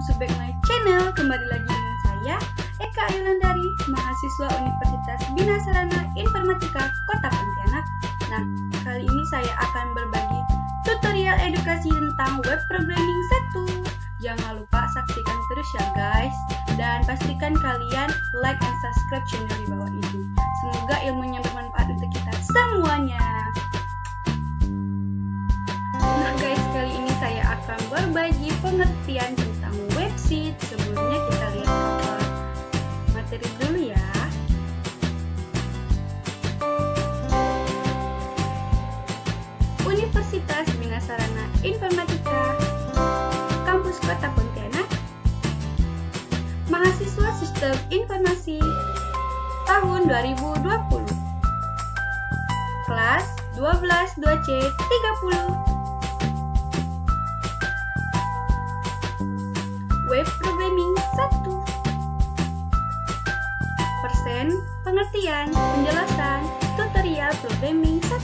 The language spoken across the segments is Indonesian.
to back my channel. Kembali lagi dengan saya, Eka Ayulandari, mahasiswa Universitas Bina Sarana Informatika Kota Pontianak. Nah, kali ini saya akan berbagi tutorial edukasi tentang web programming 1. Jangan lupa saksikan terus ya guys, dan pastikan kalian like and subscribe channel di bawah ini. Semoga ilmunya bermanfaat untuk kita semuanya. Nah guys, kali ini saya akan berbagi pengertian tentang website. Sebelumnya kita lihat cover materi dulu ya. Universitas Bina Sarana Informatika Kampus Kota Pontianak, mahasiswa Sistem Informasi tahun 2020, kelas 12 2C 30. Web Programming 1. Persen, pengertian, penjelasan, tutorial Programming 1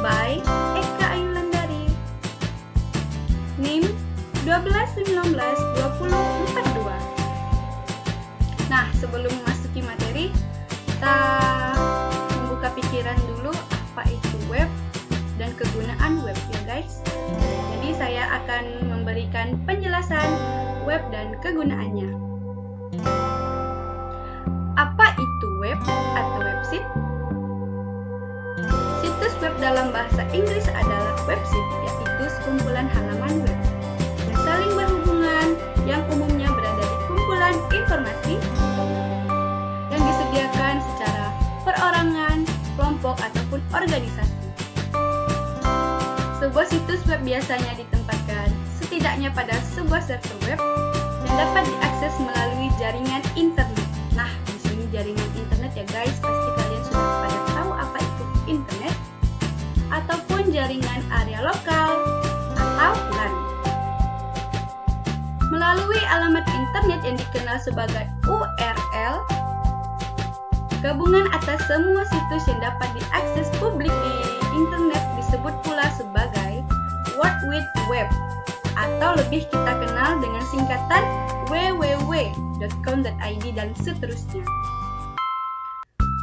by Eka Ayulandari. NIM 12192042. Nah, sebelum memasuki materi, kita membuka pikiran dulu apa itu web dan kegunaan web ya guys. Jadi saya akan memberikan penjelasan web dan kegunaannya. Apa itu web atau website? Situs web dalam bahasa Inggris adalah website, yaitu sekumpulan halaman web yang saling berhubungan yang umumnya berada di kumpulan informasi yang disediakan secara perorangan, kelompok, ataupun organisasi. Sebuah situs web biasanya ditempatkan setidaknya pada sebuah server web dan dapat diakses melalui jaringan internet. Nah, di sini jaringan internet ya guys, pasti kalian sudah pada tahu apa itu internet ataupun jaringan area lokal atau LAN. Melalui alamat internet yang dikenal sebagai URL, gabungan atas semua situs yang dapat diakses publik di internet disebut pula sebagai World Wide Web, atau lebih kita kenal dengan singkatan www.com.id dan seterusnya.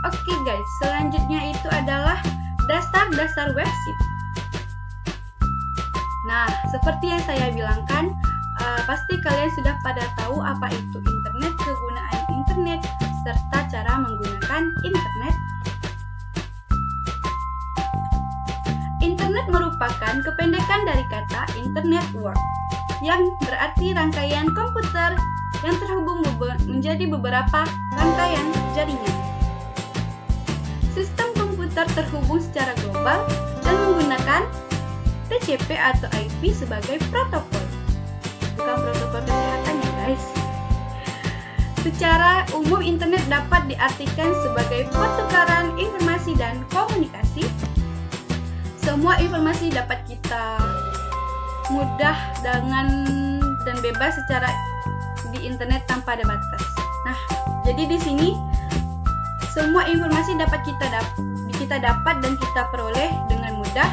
Oke guys, selanjutnya itu adalah dasar-dasar website. Nah, seperti yang saya bilangkan, pasti kalian sudah pada tahu apa itu internet, kegunaan internet, serta cara menggunakan internet. Internet merupakan kependekan dari kata internet work, yang berarti rangkaian komputer yang terhubung menjadi beberapa rangkaian jaringan. Sistem komputer terhubung secara global dan menggunakan TCP atau IP sebagai protokol. Bukan protokol kesehatan ya guys. Secara umum internet dapat diartikan sebagai pertukaran informasi dan komunikasi. Semua informasi dapat kita mudah dan bebas secara di internet tanpa ada batas. Nah, jadi di sini semua informasi dapat kita dapat dan kita peroleh dengan mudah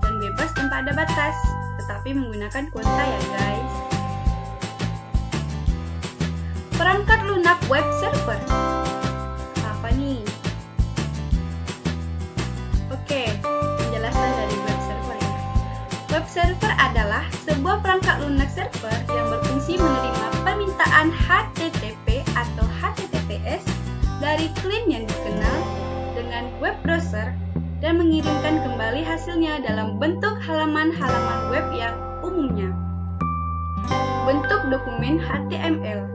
dan bebas tanpa ada batas, tetapi menggunakan kuota ya guys. Perangkat lunak web server. Apa nih? Oke, penjelasan dari web server ya. Web server adalah sebuah perangkat lunak server yang berfungsi menerima permintaan HTTP atau HTTPS dari klien yang dikenal dengan web browser dan mengirimkan kembali hasilnya dalam bentuk halaman-halaman web yang umumnya bentuk dokumen HTML.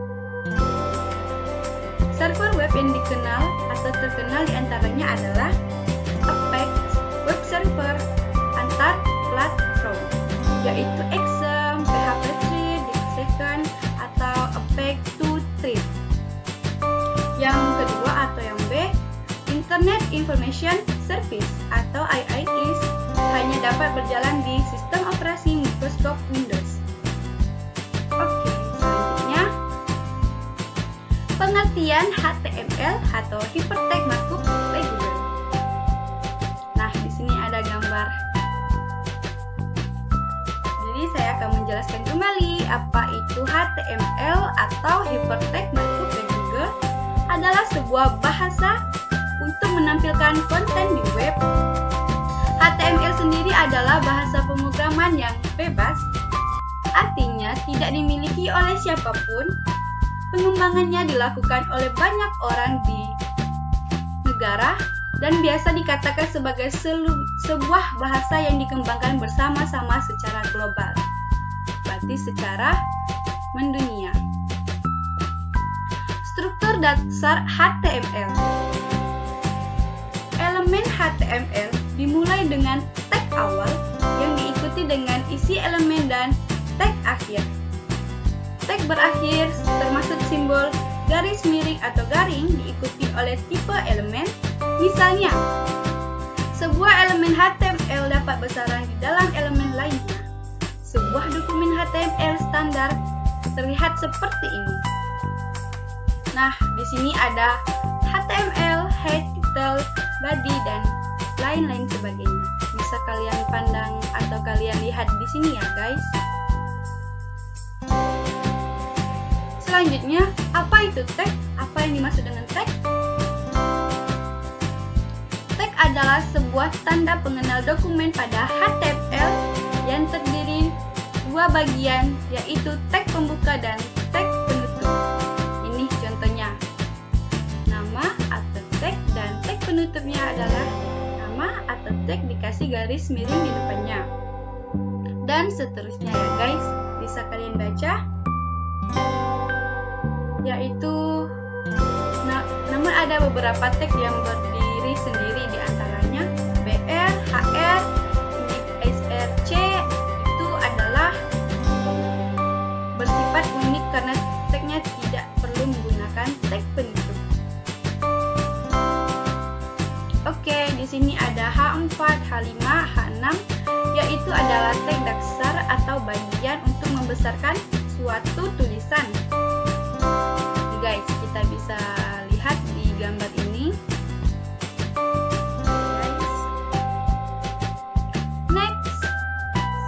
Server web yang dikenal atau terkenal diantaranya adalah Apex Web Server antar platform, yaitu Exam, PHP Thread, DeepSecond, atau Apex 2 Thread. Yang kedua atau yang B, Internet Information Service atau IIS, hanya dapat berjalan di sistem operasi Microsoft Windows. Oke, selanjutnya pengertian HTML atau Hypertext Markup Language. Nah, di sini ada gambar. Jadi saya akan menjelaskan menjelaskan kembali apa itu HTML atau Hypertext Markup Language adalah sebuah bahasa untuk menampilkan konten di web. HTML sendiri adalah bahasa pemrograman yang bebas, artinya tidak dimiliki oleh siapapun. Pengembangannya dilakukan oleh banyak orang di negara dan biasa dikatakan sebagai sebuah bahasa yang dikembangkan bersama-sama secara global, berarti secara mendunia. Struktur dasar HTML. Elemen HTML dimulai dengan tag awal yang diikuti dengan isi elemen dan tag akhir. Tag berakhir termasuk simbol garis miring atau garing diikuti oleh tipe elemen. Misalnya, sebuah elemen HTML dapat bersarang di dalam elemen lainnya. Sebuah dokumen HTML standar terlihat seperti ini. Nah, di sini ada HTML, head, title, body, dan lain-lain sebagainya. Bisa kalian pandang atau kalian lihat di sini ya, guys. Selanjutnya, apa itu tag? Apa yang dimaksud dengan tag? Tag adalah sebuah tanda pengenal dokumen pada HTML yang terdiri dua bagian, yaitu tag pembuka dan tag penutup. Ini contohnya. Nama atau tag dan tag penutupnya adalah nama atau tag dikasih garis miring di depannya. Dan seterusnya ya guys, bisa kalian baca. Yaitu namun ada beberapa tag yang berdiri sendiri, di antaranya BR, HR, SRC itu adalah bersifat unik karena tagnya tidak perlu menggunakan tag penutup. Oke, di sini ada H4, H5, H6, yaitu adalah tag dasar atau bagian untuk membesarkan suatu tulisan. Guys, kita bisa lihat di gambar ini. Next,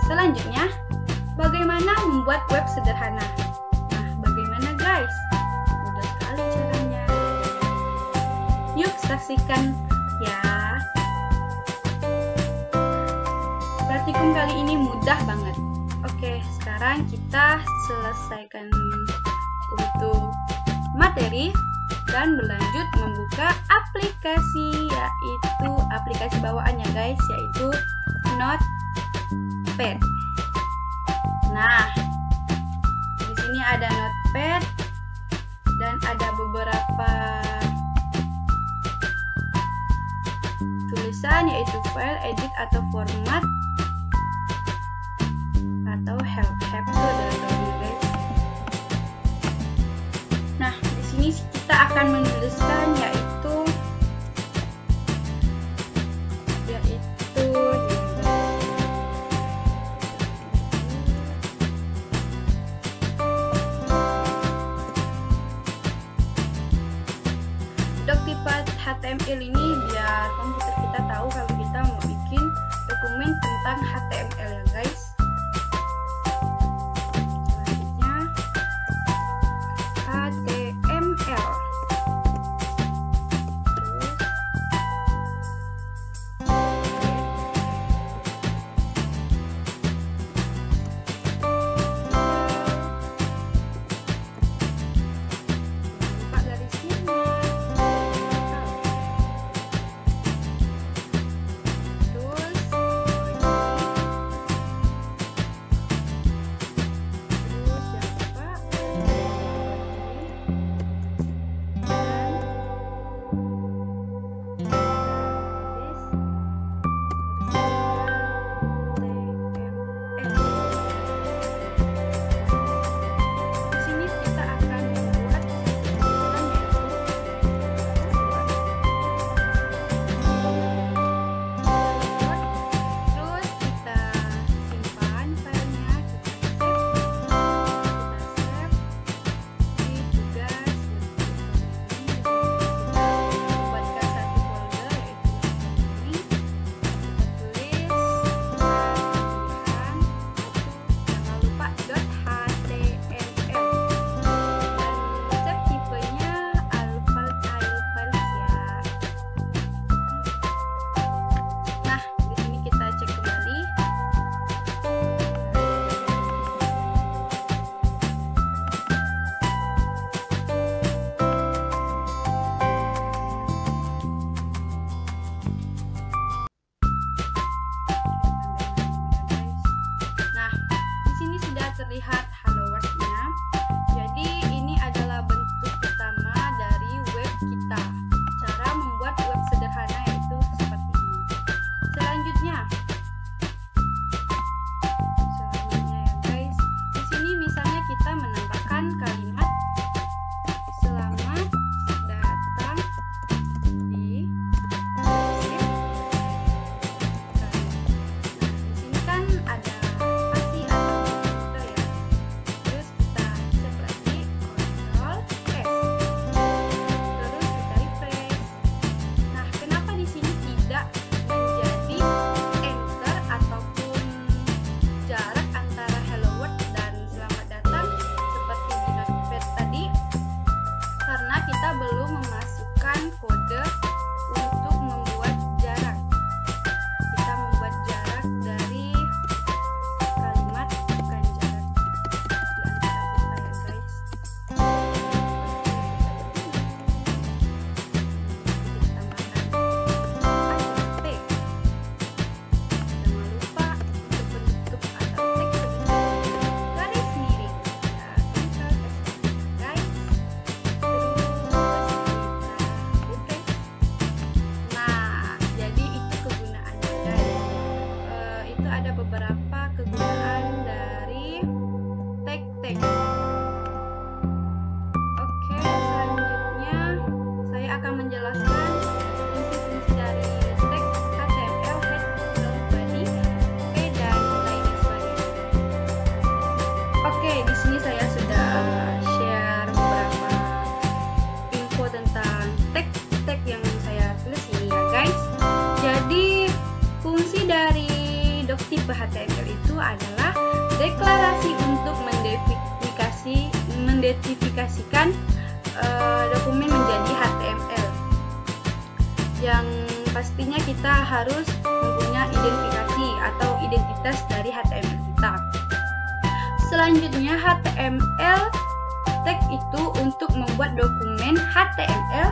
selanjutnya, bagaimana membuat web sederhana? Nah, bagaimana guys? Mudah sekali caranya. Yuk saksikan ya. Praktikum kali ini mudah banget. Oke, sekarang kita selesaikan untuk materi dan berlanjut membuka aplikasi, yaitu aplikasi bawaannya guys, yaitu Notepad. Nah, di sini ada Notepad dan ada beberapa tulisan, yaitu file, edit atau format atau help to guys. Nah, di sini kita akan menuliskan yaitu Doctypad HTML ini biar komputer kita tahu kalau kita mau bikin dokumen adalah deklarasi untuk mendetifikasikan dokumen menjadi HTML. Yang pastinya kita harus mempunyai identifikasi atau identitas dari HTML kita. Selanjutnya HTML tag itu untuk membuat dokumen HTML,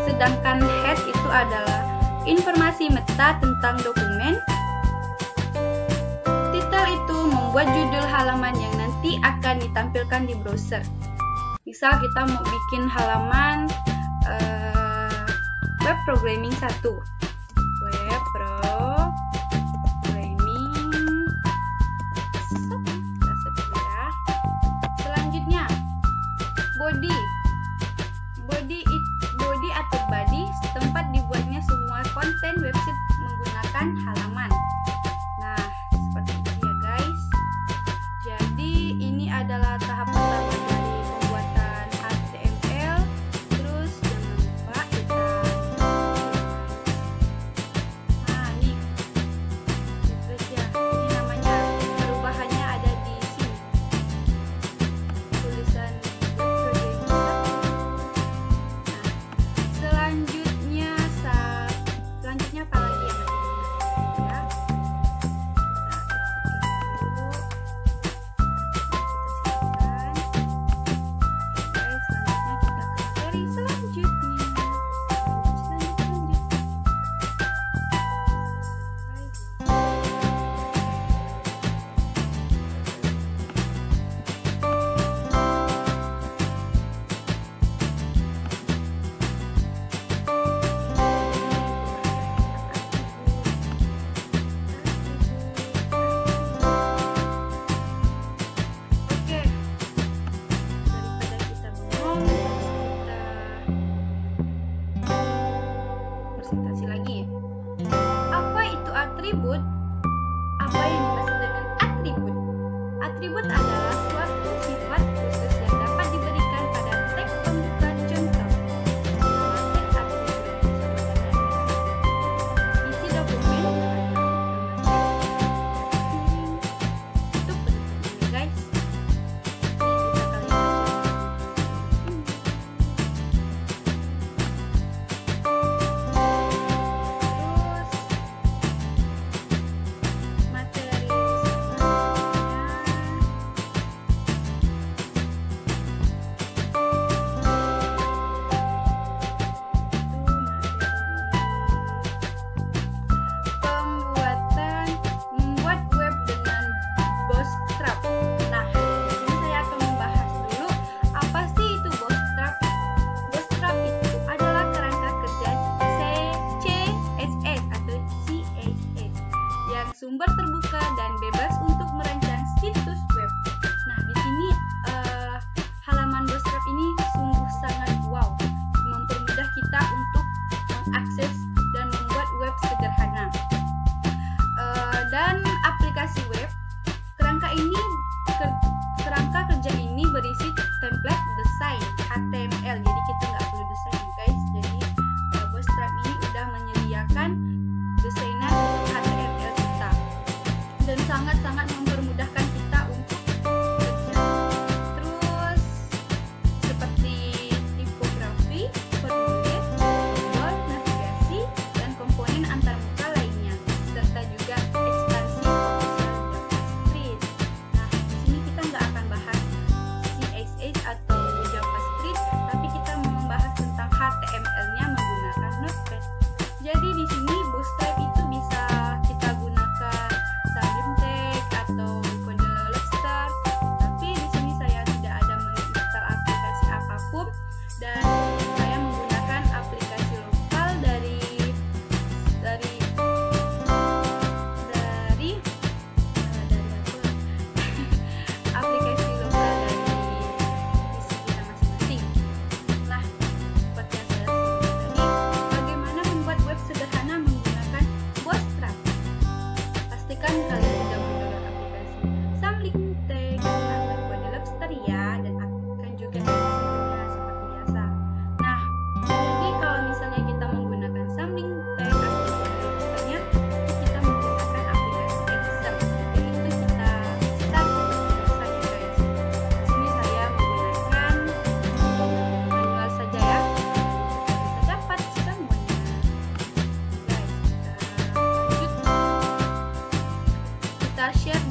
sedangkan head itu adalah informasi meta tentang dokumen. Title itu membuat judul halaman yang nanti akan ditampilkan di browser. Misal kita mau bikin halaman web programming 1. Web programming 1. Selanjutnya body atau body, tempat dibuatnya semua konten website menggunakan halaman. Nah, seperti itu ya guys. Jadi ini adalah tahap pertama dari pembuatan HTML. Terus jangan lupa kita terus ya, ini namanya perubahannya ada di sini. Tulisan selanjutnya apa lagi yang ya? Presentasi lagi. Apa itu atribut? Apa yang dimaksud dengan atribut? Atribut adalah suatu sifat khusus yang dapat diberikan pada teks pembuka contoh. Teks atribut isi dokumen itu pentingnya guys. Sumber terbuka dan bebas untuk merancang situs web. Nah, di sini halaman Bootstrap ini sungguh sangat wow, mempermudah kita untuk mengakses dan membuat web sederhana. Dan aplikasi web, kerangka kerja ini berisi template desain HTML. Jadi kita nggak perlu desain guys. Jadi Bootstrap ini udah menyediakan desainan untuk HTML dan sangat-sangat mempermudahkan kita untuk kerja. Terus seperti tipografi, formulir, tombol, navigasi, dan komponen antarmuka lainnya, serta juga ekstensi official JavaScript. Nah, di sini kita nggak akan bahas CSS atau JavaScript, tapi kita membahas tentang HTML-nya menggunakan Notepad. Jadi di sini Bootstrap itu bisa kita gunakan Sublime Text atau kode Lobster, tapi di sini saya tidak ada menginstal aplikasi apapun dan saya menggunakan aplikasi lokal dari aplikasi lokal dari PC kita masing-masing. Nah, seperti yang saya sebutkan tadi, bagaimana membuat web sederhana menggunakan Bootstrap? Pastikan kalian sudah mendownload aplikasi Sublime Text atau kode Lobster ya, dan aktifkan juga extensinya seperti biasa. Nah, jadi kalau misalnya kita menggunakan Sublime Text atau kode Lobsternya, kita menggunakan aplikasi Excel, yaitu kita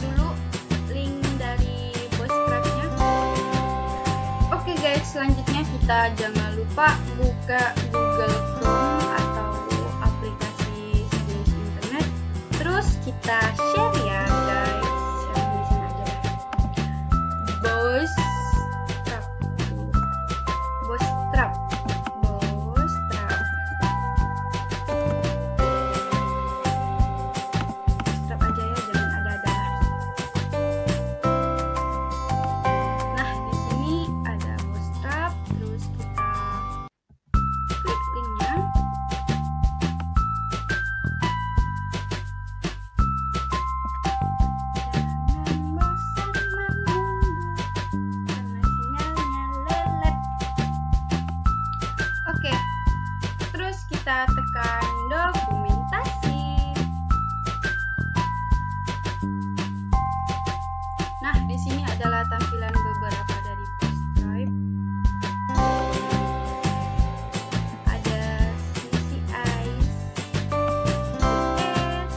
dulu link dari Bootstrap-nya. Oke guys, selanjutnya kita jangan lupa buka Google Chrome atau aplikasi sejenis internet. Terus kita share ya guys. Share di sini aja deh. Bootstrap. Bootstrap. Bootstrap. Bootstrap aja ya, jangan ada-ada. Nah, di sini ada Bootstrap, terus kita klik linknya. Jangan bosan menunggu karena sinyalnya lelet. Oke, terus kita tekan dokumentasi. Nah, di sini adalah tampilan beberapa dari Bootstrap. Ada CCI, CSS.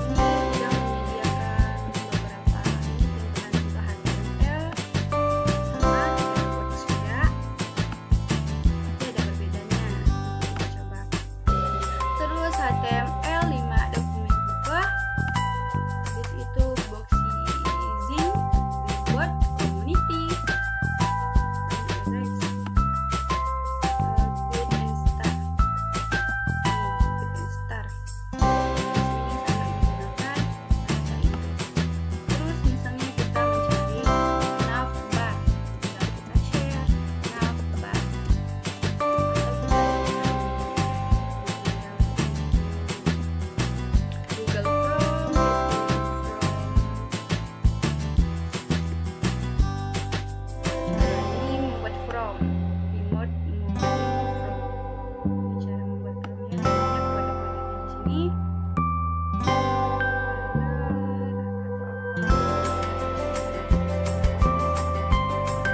Sini juga menyediakan beberapa tampilan juga HTML sama Fireworks juga. Tapi ada berbedanya. Kita coba. Terus HTML 5 dokumen juga. Habis itu Boxizing, Reward, Community. Banyak ya guys. Good and Star. Nih, Good and Star. Sini sangat menggunakan bahasa Inggris. Terus misalnya kita mencari navbar, tinggal kita share navbar. Atau kita Google Chrome, ini membuat from, remote from. Ini cara membuat from-nya, banyak kode-kodenya di sini.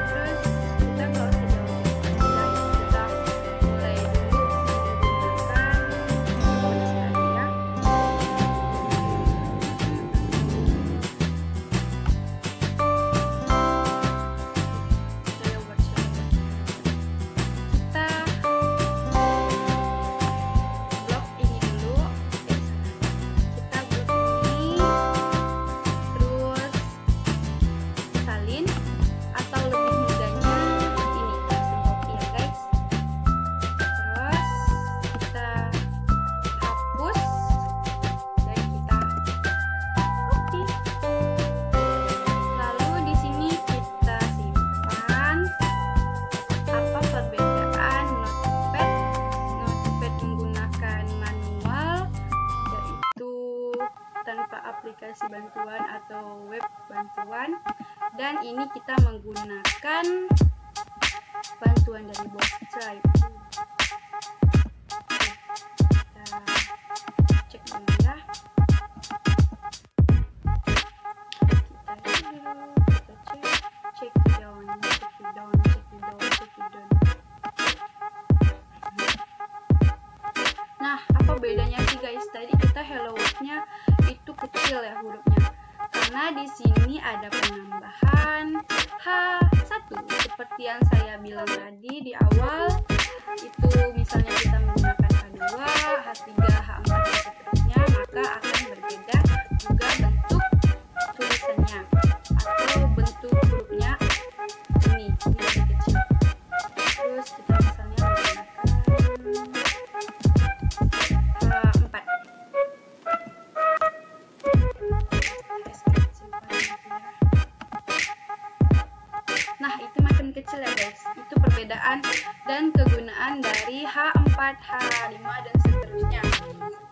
Terus kita nggak usah jauh-jauh guys, kita mulai dulu menggunakan Bootstrap tadi ya. Kita blok ini dulu. Kita blok ini, terus salin, atau lebih mudahnya ini langsung copy ya guys. Terus kita hapus dan kita copy. Lalu di sini kita simpan. Apa perbedaan Notepad menggunakan manual, yaitu tanpa aplikasi bantuan atau web bantuan, dan ini kita menggunakan bantuan dari Bootstrap. Kita cek dulu ya. Kita dulu, kita check it down, check it down, check it down, check it down. Nah, apa bedanya sih guys? Tadi kita hello world-nya itu kecil ya hurufnya. Karena di sini ada penambahan H1 seperti yang saya bilang tadi di awal. Itu misalnya kita menggunakan H2, H3, H4 dan seterusnya, maka akan berbeda juga bentuk tulisannya atau bentuk hurufnya. Ini lebih kecil. Terus kita misalnya menggunakan H4. Nah, itu makin kecil ya guys. Itu perbedaan dan kegunaan dari H4, H5 dan seterusnya.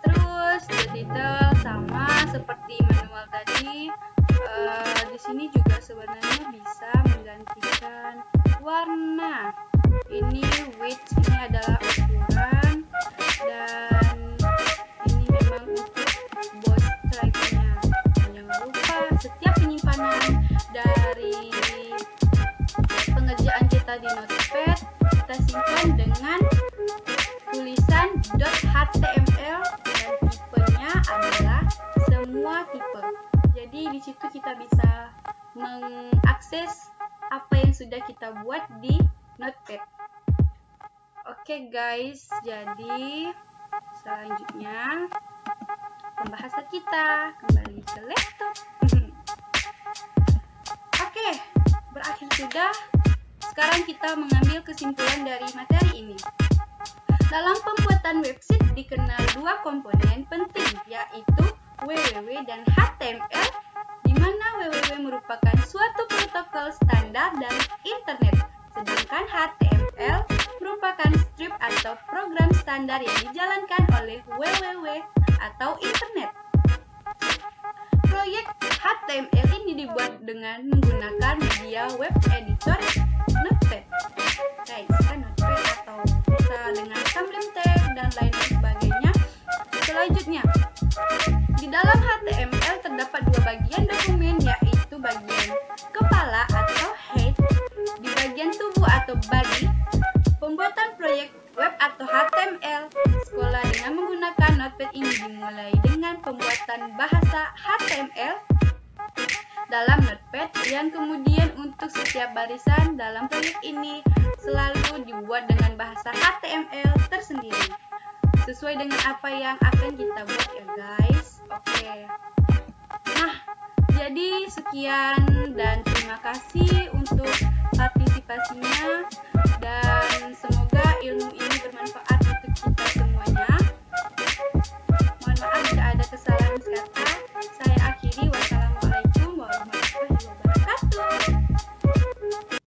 Terus detail sama seperti manual tadi. Di sini juga sebenarnya bisa menggantikan warna. Ini width, ini adalah ukuran, dan ini memang untuk Bootstrap-nya. Jangan lupa setiap penyimpanan dari pengerjaan kita di Notepad kita simpan dengan tulisan Jadi di situ kita bisa mengakses apa yang sudah kita buat di Notepad. Oke guys, jadi selanjutnya pembahasan kita kembali ke laptop. Oke, berakhir sudah. Sekarang kita mengambil kesimpulan dari materi ini. Dalam pembuatan website dikenal dua komponen penting, yaitu www dan HTML, di mana www merupakan suatu protokol standar dari internet, sedangkan HTML merupakan strip atau program standar yang dijalankan oleh www atau internet. Proyek HTML ini dibuat dengan menggunakan media web editor Notepad. Guys, Notepad atau bisa dengan Sublime Text dan lain sebagainya. Selanjutnya, di dalam HTML terdapat dua bagian dokumen, yaitu bagian kepala atau head, di bagian tubuh atau body. Pembuatan proyek web atau HTML sekolah dengan menggunakan Notepad ini dimulai dengan pembuatan bahasa HTML dalam Notepad, yang kemudian untuk setiap barisan dalam proyek ini selalu dibuat dengan bahasa HTML tersendiri sesuai dengan apa yang akan kita buat ya guys. Oke. Nah, jadi sekian dan terima kasih untuk partisipasinya, dan semoga ilmu